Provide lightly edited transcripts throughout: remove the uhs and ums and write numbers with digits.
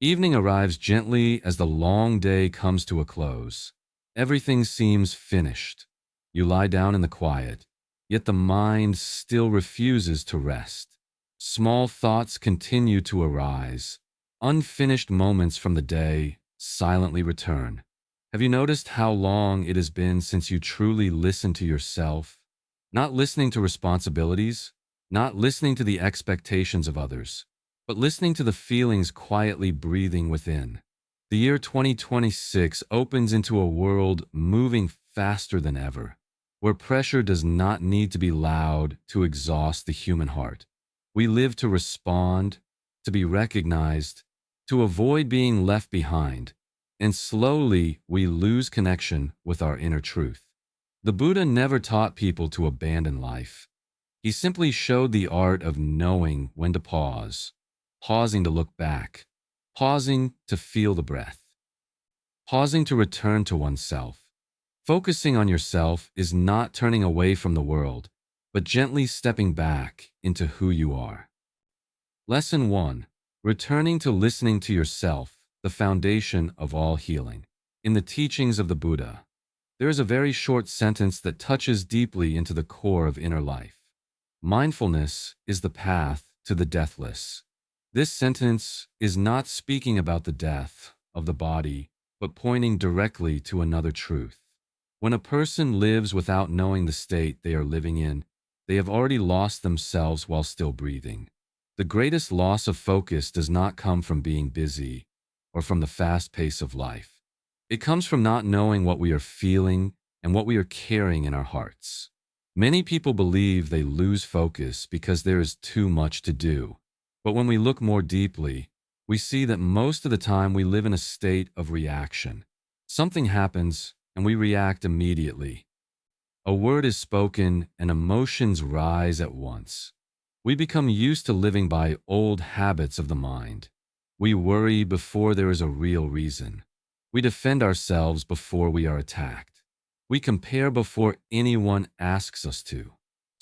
Evening arrives gently as the long day comes to a close. Everything seems finished. You lie down in the quiet, yet the mind still refuses to rest. Small thoughts continue to arise. Unfinished moments from the day silently return. Have you noticed how long it has been since you truly listened to yourself? Not listening to responsibilities, not listening to the expectations of others, but listening to the feelings quietly breathing within. The year 2026 opens into a world moving faster than ever, where pressure does not need to be loud to exhaust the human heart. We live to respond, to be recognized, to avoid being left behind, and slowly we lose connection with our inner truth. The Buddha never taught people to abandon life. He simply showed the art of knowing when to pause, pausing to look back, pausing to feel the breath, pausing to return to oneself. Focusing on yourself is not turning away from the world, but gently stepping back into who you are. Lesson 1. Returning to listening to yourself, the foundation of all healing. In the teachings of the Buddha, there is a very short sentence that touches deeply into the core of inner life. Mindfulness is the path to the deathless. This sentence is not speaking about the death of the body, but pointing directly to another truth. When a person lives without knowing the state they are living in, they have already lost themselves while still breathing. The greatest loss of focus does not come from being busy or from the fast pace of life. It comes from not knowing what we are feeling and what we are carrying in our hearts. Many people believe they lose focus because there is too much to do. But when we look more deeply, we see that most of the time we live in a state of reaction. Something happens and we react immediately. A word is spoken and emotions rise at once. We become used to living by old habits of the mind. We worry before there is a real reason. We defend ourselves before we are attacked. We compare before anyone asks us to.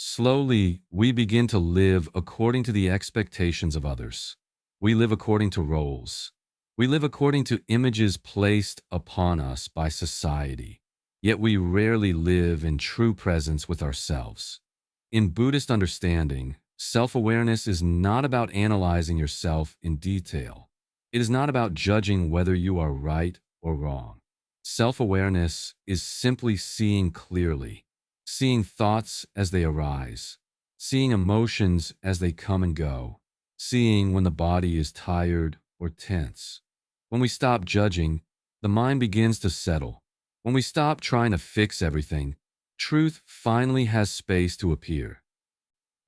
Slowly, we begin to live according to the expectations of others. We live according to roles. We live according to images placed upon us by society. Yet we rarely live in true presence with ourselves. In Buddhist understanding, self-awareness is not about analyzing yourself in detail. It is not about judging whether you are right or wrong. Self-awareness is simply seeing clearly, seeing thoughts as they arise, seeing emotions as they come and go, seeing when the body is tired or tense. When we stop judging, the mind begins to settle. When we stop trying to fix everything, truth finally has space to appear.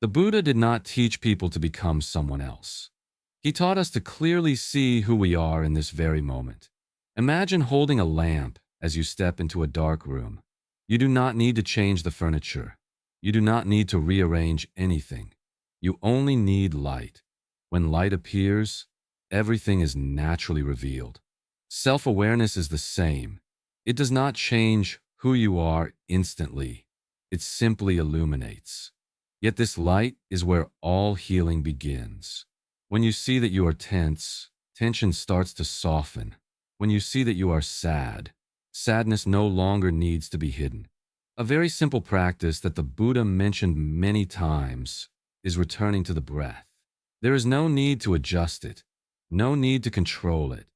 The Buddha did not teach people to become someone else. He taught us to clearly see who we are in this very moment. Imagine holding a lamp as you step into a dark room. You do not need to change the furniture. You do not need to rearrange anything. You only need light. When light appears, everything is naturally revealed. Self-awareness is the same. It does not change who you are instantly. It simply illuminates. Yet this light is where all healing begins. When you see that you are tense, tension starts to soften. When you see that you are sad, sadness no longer needs to be hidden. A very simple practice that the Buddha mentioned many times is returning to the breath. There is no need to adjust it, no need to control it.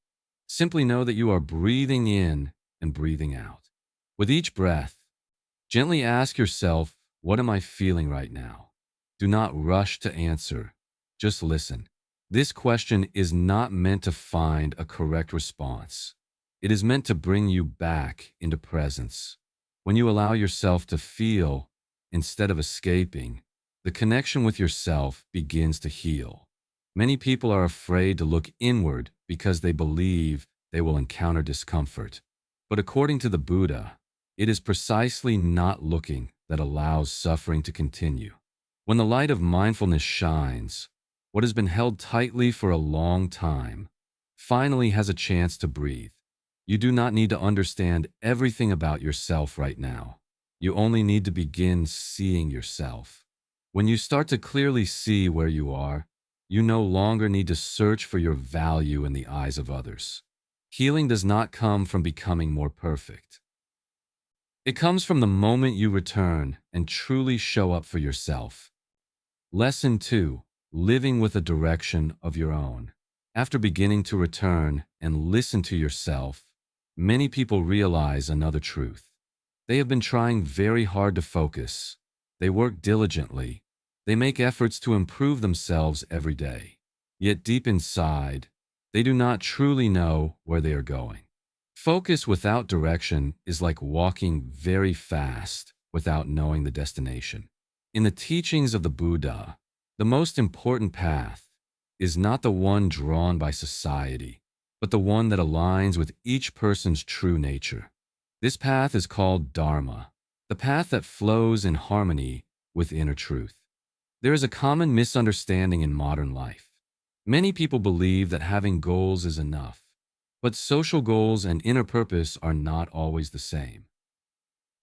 Simply know that you are breathing in and breathing out. With each breath, gently ask yourself, what am I feeling right now? Do not rush to answer. Just listen. This question is not meant to find a correct response. It is meant to bring you back into presence. When you allow yourself to feel instead of escaping, the connection with yourself begins to heal. Many people are afraid to look inward because they believe they will encounter discomfort. But according to the Buddha, it is precisely not looking that allows suffering to continue. When the light of mindfulness shines, what has been held tightly for a long time finally has a chance to breathe. You do not need to understand everything about yourself right now. You only need to begin seeing yourself. When you start to clearly see where you are, You no longer need to search for your value in the eyes of others. Healing does not come from becoming more perfect. It comes from the moment you return and truly show up for yourself. Lesson 2. Living with a direction of your own. After beginning to return and listen to yourself, many people realize another truth. They have been trying very hard to focus. They work diligently. They make efforts to improve themselves every day. Yet deep inside, they do not truly know where they are going. Focus without direction is like walking very fast without knowing the destination. In the teachings of the Buddha, the most important path is not the one drawn by society, but the one that aligns with each person's true nature. This path is called Dharma, the path that flows in harmony with inner truth. There is a common misunderstanding in modern life. Many people believe that having goals is enough. But social goals and inner purpose are not always the same.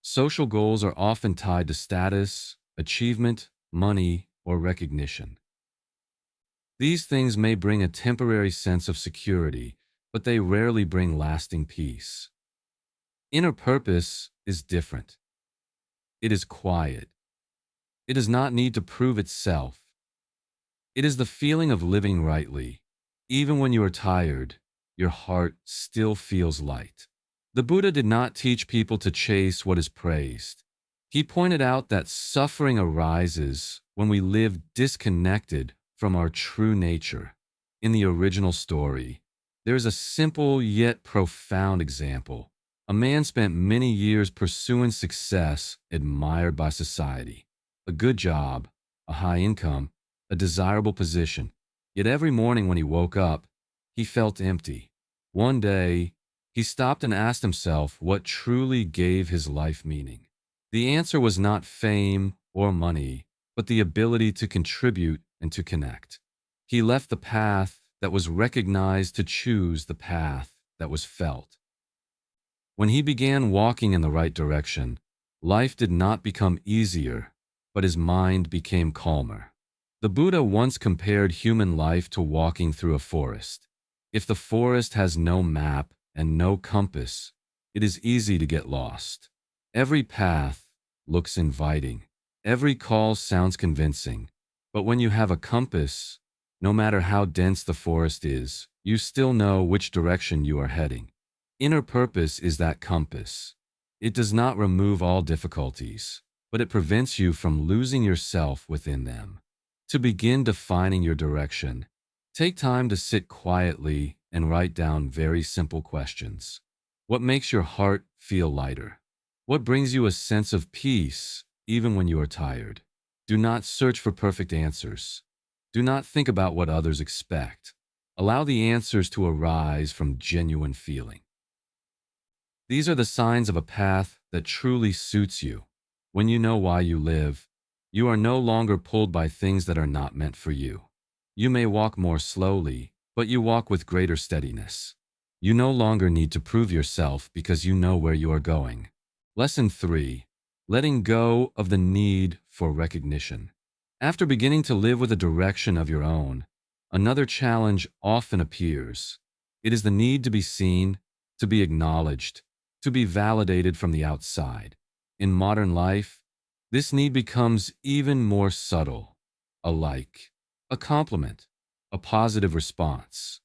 Social goals are often tied to status, achievement, money, or recognition. These things may bring a temporary sense of security, but they rarely bring lasting peace. Inner purpose is different. It is quiet. It does not need to prove itself. It is the feeling of living rightly. Even when you are tired, your heart still feels light. The Buddha did not teach people to chase what is praised. He pointed out that suffering arises when we live disconnected from our true nature. In the original story, there is a simple yet profound example. A man spent many years pursuing success admired by society. A good job, a high income, a desirable position. Yet every morning when he woke up, he felt empty. One day, he stopped and asked himself what truly gave his life meaning. The answer was not fame or money, but the ability to contribute and to connect. He left the path that was recognized to choose the path that was felt. When he began walking in the right direction, life did not become easier, but his mind became calmer. The Buddha once compared human life to walking through a forest. If the forest has no map and no compass, it is easy to get lost. Every path looks inviting. Every call sounds convincing. But when you have a compass, no matter how dense the forest is, you still know which direction you are heading. Inner purpose is that compass. It does not remove all difficulties, but it prevents you from losing yourself within them. To begin defining your direction, take time to sit quietly and write down very simple questions. What makes your heart feel lighter? What brings you a sense of peace even when you are tired? Do not search for perfect answers. Do not think about what others expect. Allow the answers to arise from genuine feeling. These are the signs of a path that truly suits you. When you know why you live, you are no longer pulled by things that are not meant for you. You may walk more slowly, but you walk with greater steadiness. You no longer need to prove yourself because you know where you are going. Lesson 3. Letting go of the need for recognition. After beginning to live with a direction of your own, another challenge often appears. It is the need to be seen, to be acknowledged, to be validated from the outside. In modern life, this need becomes even more subtle. A like, a compliment, a positive response.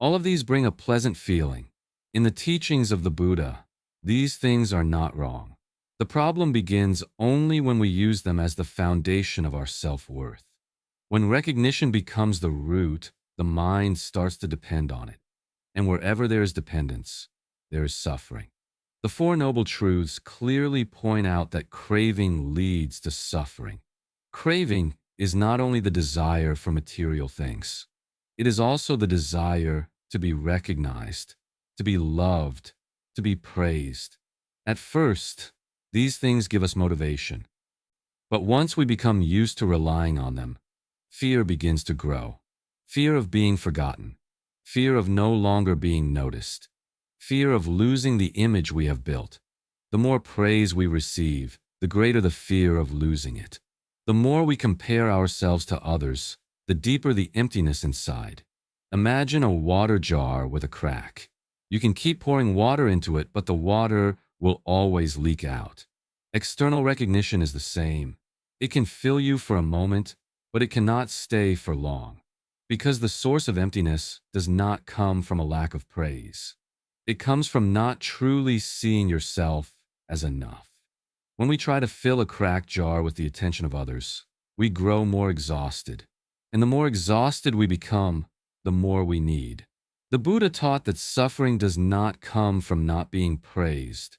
All of these bring a pleasant feeling. In the teachings of the Buddha, these things are not wrong. The problem begins only when we use them as the foundation of our self-worth. When recognition becomes the root, the mind starts to depend on it. And wherever there is dependence, there is suffering. The Four Noble Truths clearly point out that craving leads to suffering. Craving is not only the desire for material things, it is also the desire to be recognized, to be loved, to be praised. At first, these things give us motivation. But once we become used to relying on them, fear begins to grow. Fear of being forgotten, fear of no longer being noticed, fear of losing the image we have built. The more praise we receive, the greater the fear of losing it. The more we compare ourselves to others, the deeper the emptiness inside. Imagine a water jar with a crack. You can keep pouring water into it, but the water will always leak out. External recognition is the same. It can fill you for a moment, but it cannot stay for long. Because the source of emptiness does not come from a lack of praise. It comes from not truly seeing yourself as enough. When we try to fill a cracked jar with the attention of others, we grow more exhausted. And the more exhausted we become, the more we need. The Buddha taught that suffering does not come from not being praised,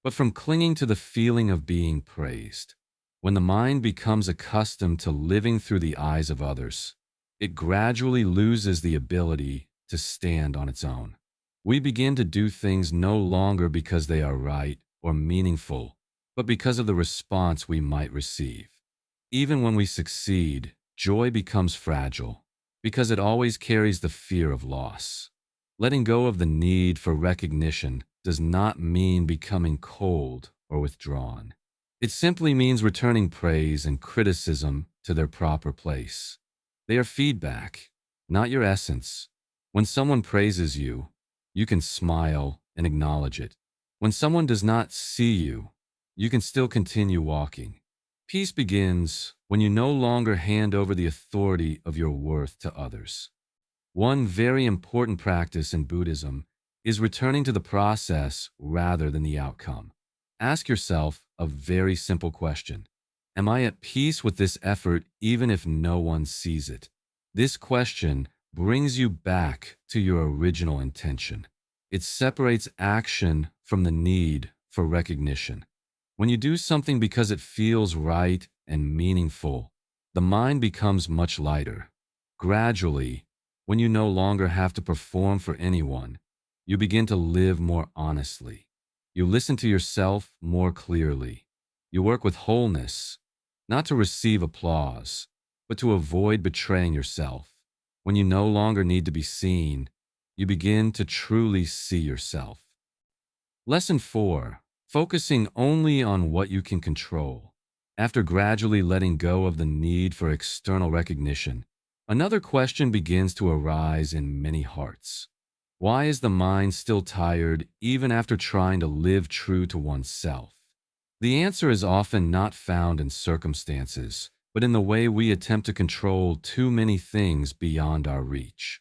but from clinging to the feeling of being praised. When the mind becomes accustomed to living through the eyes of others, it gradually loses the ability to stand on its own. We begin to do things no longer because they are right or meaningful, but because of the response we might receive. Even when we succeed, joy becomes fragile, because it always carries the fear of loss. Letting go of the need for recognition does not mean becoming cold or withdrawn. It simply means returning praise and criticism to their proper place. They are feedback, not your essence. When someone praises you, you can smile and acknowledge it. When someone does not see you, you can still continue walking. Peace begins when you no longer hand over the authority of your worth to others. One very important practice in Buddhism is returning to the process rather than the outcome. Ask yourself a very simple question. Am I at peace with this effort even if no one sees it? This question brings you back to your original intention. It separates action from the need for recognition. When you do something because it feels right and meaningful, the mind becomes much lighter. Gradually, when you no longer have to perform for anyone, you begin to live more honestly. You listen to yourself more clearly. You work with wholeness, not to receive applause, but to avoid betraying yourself. When you no longer need to be seen, you begin to truly see yourself. Lesson 4. Focusing only on what you can control. After gradually letting go of the need for external recognition, another question begins to arise in many hearts. Why is the mind still tired even after trying to live true to oneself? The answer is often not found in circumstances, but in the way we attempt to control too many things beyond our reach.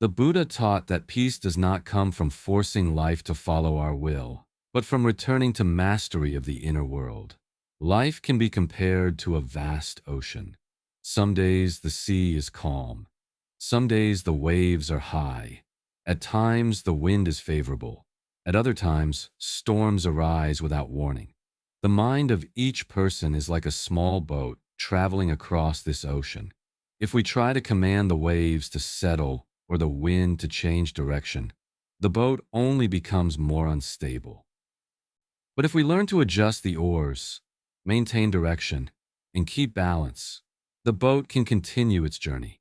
The Buddha taught that peace does not come from forcing life to follow our will, but from returning to mastery of the inner world. Life can be compared to a vast ocean. Some days the sea is calm. Some days the waves are high. At times the wind is favorable. At other times, storms arise without warning. The mind of each person is like a small boat traveling across this ocean. If we try to command the waves to settle or the wind to change direction, the boat only becomes more unstable. But if we learn to adjust the oars, maintain direction, and keep balance, the boat can continue its journey.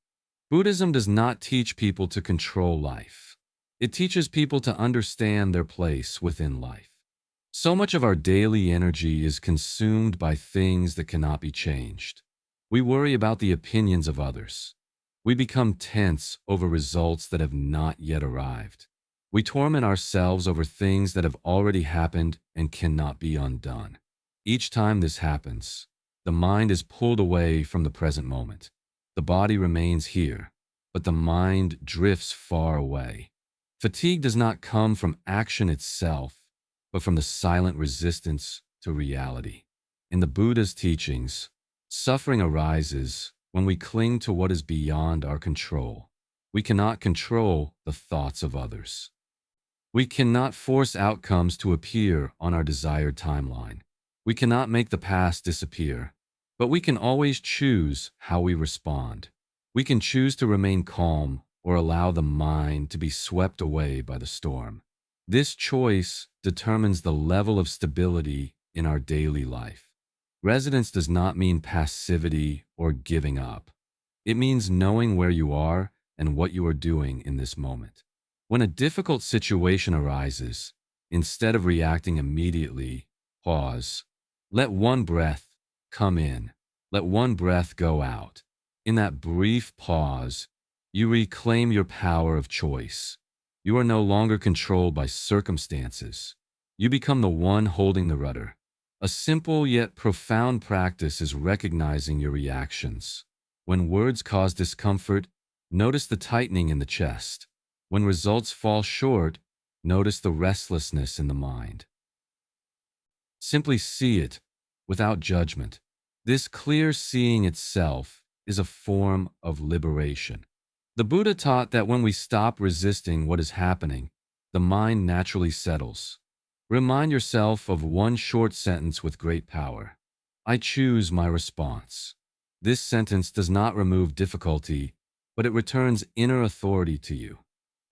Buddhism does not teach people to control life. It teaches people to understand their place within life. So much of our daily energy is consumed by things that cannot be changed. We worry about the opinions of others. We become tense over results that have not yet arrived. We torment ourselves over things that have already happened and cannot be undone. Each time this happens, the mind is pulled away from the present moment. The body remains here, but the mind drifts far away. Fatigue does not come from action itself, but from the silent resistance to reality. In the Buddha's teachings, suffering arises when we cling to what is beyond our control. We cannot control the thoughts of others. We cannot force outcomes to appear on our desired timeline. We cannot make the past disappear, but we can always choose how we respond. We can choose to remain calm or allow the mind to be swept away by the storm. This choice determines the level of stability in our daily life. Residence does not mean passivity or giving up. It means knowing where you are and what you are doing in this moment. When a difficult situation arises, instead of reacting immediately, pause. Let one breath come in. Let one breath go out. In that brief pause, you reclaim your power of choice. You are no longer controlled by circumstances. You become the one holding the rudder. A simple yet profound practice is recognizing your reactions. When words cause discomfort, notice the tightening in the chest. When results fall short, notice the restlessness in the mind. Simply see it without judgment. This clear seeing itself is a form of liberation. The Buddha taught that when we stop resisting what is happening, the mind naturally settles. Remind yourself of one short sentence with great power. I choose my response. This sentence does not remove difficulty, but it returns inner authority to you.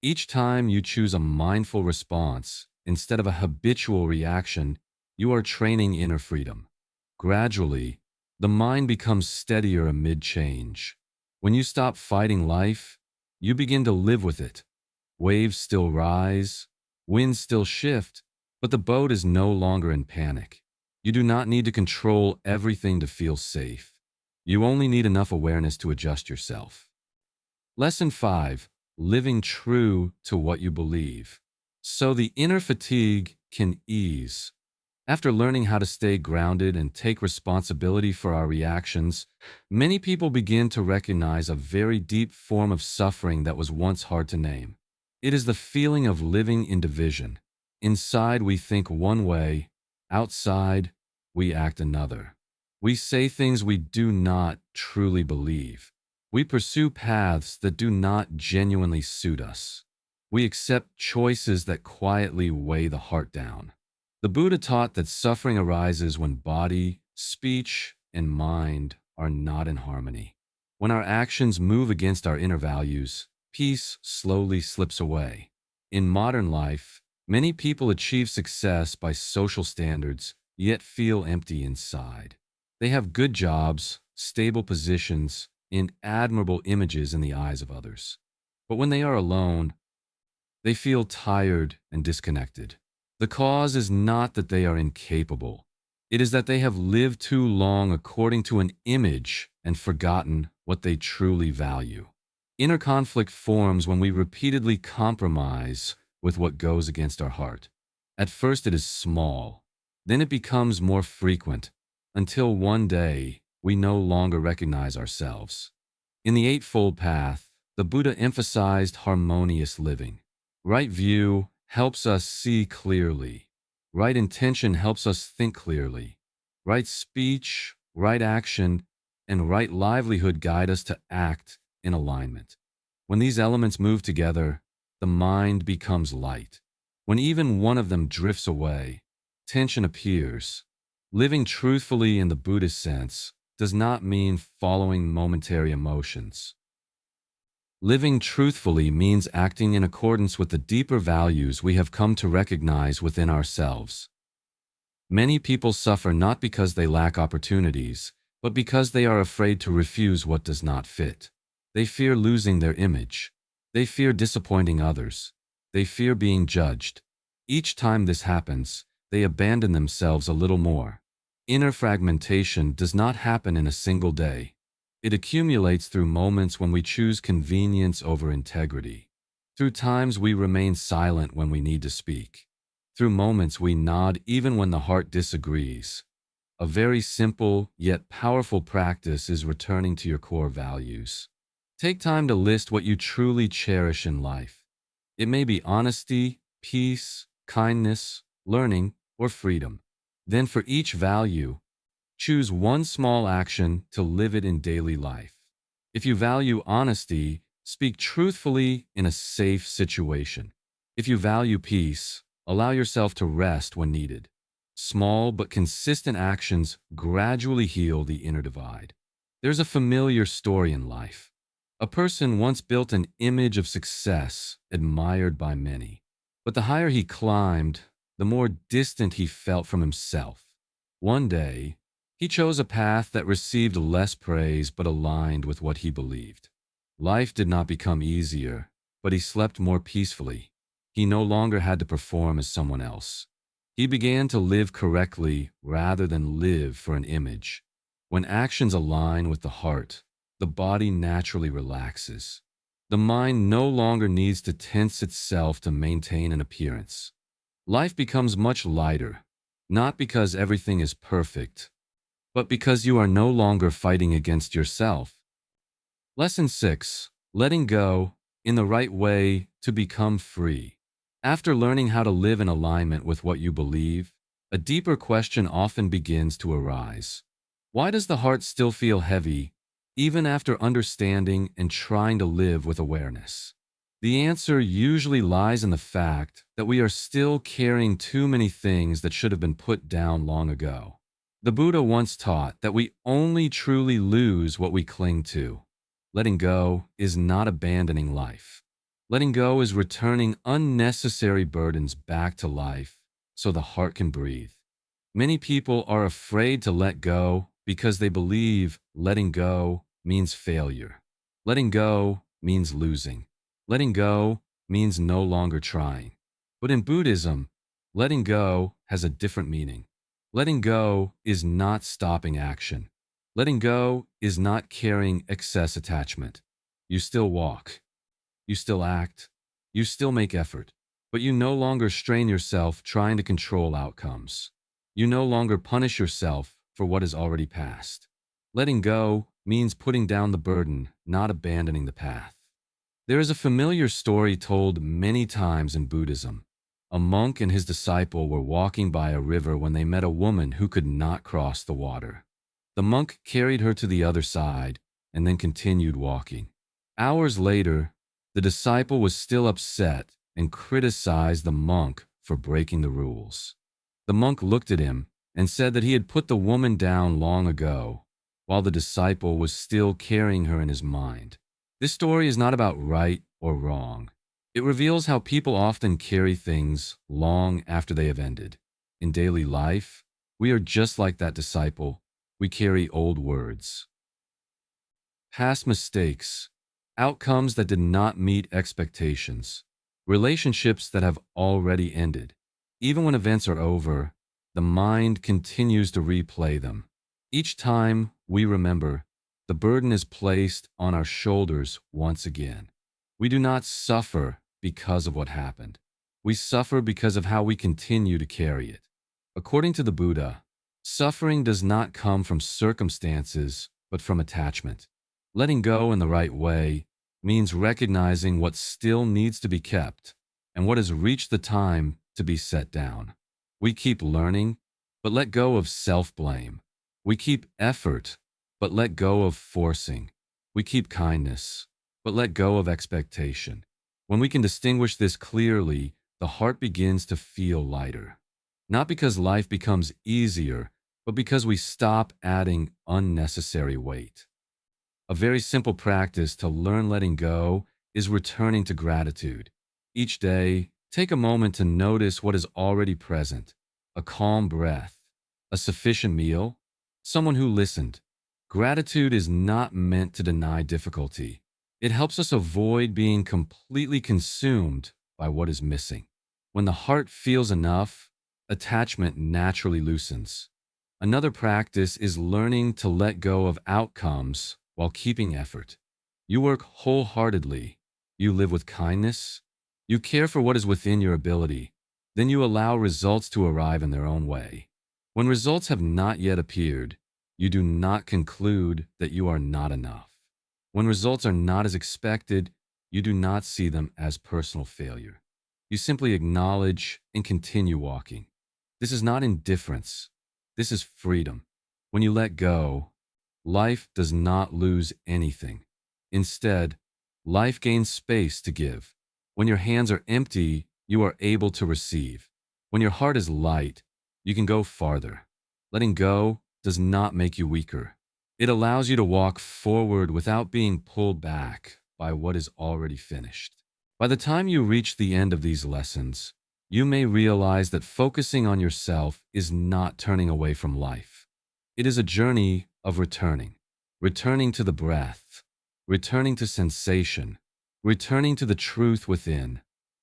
Each time you choose a mindful response instead of a habitual reaction, you are training inner freedom. Gradually, the mind becomes steadier amid change. When you stop fighting life, you begin to live with it. Waves still rise, winds still shift, but the boat is no longer in panic. You do not need to control everything to feel safe. You only need enough awareness to adjust yourself. Lesson 5. Living true to what you believe. So the inner fatigue can ease. After learning how to stay grounded and take responsibility for our reactions, many people begin to recognize a very deep form of suffering that was once hard to name. It is the feeling of living in division. Inside, we think one way; outside, we act another. We say things we do not truly believe. We pursue paths that do not genuinely suit us. We accept choices that quietly weigh the heart down. The Buddha taught that suffering arises when body, speech, and mind are not in harmony. When our actions move against our inner values, peace slowly slips away. In modern life, many people achieve success by social standards, yet feel empty inside. They have good jobs, stable positions, and admirable images in the eyes of others. But when they are alone, they feel tired and disconnected. The cause is not that they are incapable. It is that they have lived too long according to an image and forgotten what they truly value. Inner conflict forms when we repeatedly compromise with what goes against our heart. At first it is small, then it becomes more frequent, until one day we no longer recognize ourselves. In the Eightfold Path, the Buddha emphasized harmonious living. Right view helps us see clearly. Right intention helps us think clearly. Right speech, right action, and right livelihood guide us to act in alignment. When these elements move together, the mind becomes light. When even one of them drifts away, tension appears. Living truthfully in the Buddhist sense does not mean following momentary emotions. Living truthfully means acting in accordance with the deeper values we have come to recognize within ourselves. Many people suffer not because they lack opportunities, but because they are afraid to refuse what does not fit. They fear losing their image. They fear disappointing others. They fear being judged. Each time this happens, they abandon themselves a little more. Inner fragmentation does not happen in a single day. It accumulates through moments when we choose convenience over integrity, through times we remain silent when we need to speak, through moments we nod even when the heart disagrees. A very simple yet powerful practice is returning to your core values. Take time to list what you truly cherish in life. It may be honesty, peace, kindness, learning, or freedom. Then for each value, choose one small action to live it in daily life. If you value honesty, speak truthfully in a safe situation. If you value peace, allow yourself to rest when needed. Small but consistent actions gradually heal the inner divide. There's a familiar story in life. A person once built an image of success admired by many. But the higher he climbed, the more distant he felt from himself. One day, he chose a path that received less praise but aligned with what he believed. Life did not become easier, but he slept more peacefully. He no longer had to perform as someone else. He began to live correctly rather than live for an image. When actions align with the heart, the body naturally relaxes. The mind no longer needs to tense itself to maintain an appearance. Life becomes much lighter, not because everything is perfect, but because you are no longer fighting against yourself. Lesson 6. Letting go in the right way to become free. After learning how to live in alignment with what you believe, a deeper question often begins to arise. Why does the heart still feel heavy, even after understanding and trying to live with awareness? The answer usually lies in the fact that we are still carrying too many things that should have been put down long ago. The Buddha once taught that we only truly lose what we cling to. Letting go is not abandoning life. Letting go is returning unnecessary burdens back to life so the heart can breathe. Many people are afraid to let go because they believe letting go means failure. Letting go means losing. Letting go means no longer trying. But in Buddhism, letting go has a different meaning. Letting go is not stopping action. Letting go is not carrying excess attachment. You still walk. You still act. You still make effort. But you no longer strain yourself trying to control outcomes. You no longer punish yourself for what is already past. Letting go means putting down the burden, not abandoning the path. There is a familiar story told many times in Buddhism. A monk and his disciple were walking by a river when they met a woman who could not cross the water. The monk carried her to the other side and then continued walking. Hours later, the disciple was still upset and criticized the monk for breaking the rules. The monk looked at him and said that he had put the woman down long ago, while the disciple was still carrying her in his mind. This story is not about right or wrong. It reveals how people often carry things long after they have ended. In daily life, we are just like that disciple. We carry old words, past mistakes, outcomes that did not meet expectations, relationships that have already ended. Even when events are over, the mind continues to replay them. Each time we remember, the burden is placed on our shoulders once again. We do not suffer because of what happened. We suffer because of how we continue to carry it. According to the Buddha, suffering does not come from circumstances, but from attachment. Letting go in the right way means recognizing what still needs to be kept and what has reached the time to be set down. We keep learning, but let go of self-blame. We keep effort, but let go of forcing. We keep kindness, but let go of expectation. When we can distinguish this clearly, the heart begins to feel lighter. Not because life becomes easier, but because we stop adding unnecessary weight. A very simple practice to learn letting go is returning to gratitude. Each day, take a moment to notice what is already present: a calm breath, a sufficient meal, someone who listened. Gratitude is not meant to deny difficulty. It helps us avoid being completely consumed by what is missing. When the heart feels enough, attachment naturally loosens. Another practice is learning to let go of outcomes while keeping effort. You work wholeheartedly. You live with kindness. You care for what is within your ability. Then you allow results to arrive in their own way. When results have not yet appeared, you do not conclude that you are not enough. When results are not as expected, you do not see them as personal failure. You simply acknowledge and continue walking. This is not indifference. This is freedom. When you let go, life does not lose anything. Instead, life gains space to give. When your hands are empty, you are able to receive. When your heart is light, you can go farther. Letting go does not make you weaker. It allows you to walk forward without being pulled back by what is already finished. By the time you reach the end of these lessons, you may realize that focusing on yourself is not turning away from life. It is a journey of returning to the breath, returning to sensation, returning to the truth within.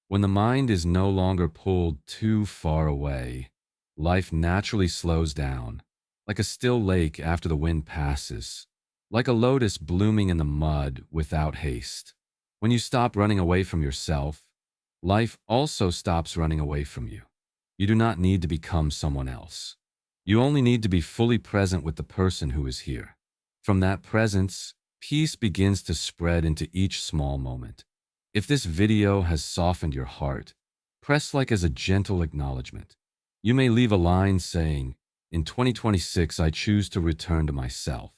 When the mind is no longer pulled too far away, life naturally slows down, like a still lake after the wind passes. Like a lotus blooming in the mud without haste. When you stop running away from yourself, life also stops running away from you. You do not need to become someone else. You only need to be fully present with the person who is here. From that presence, peace begins to spread into each small moment. If this video has softened your heart, press like as a gentle acknowledgement. You may leave a line saying, "In 2026, I choose to return to myself."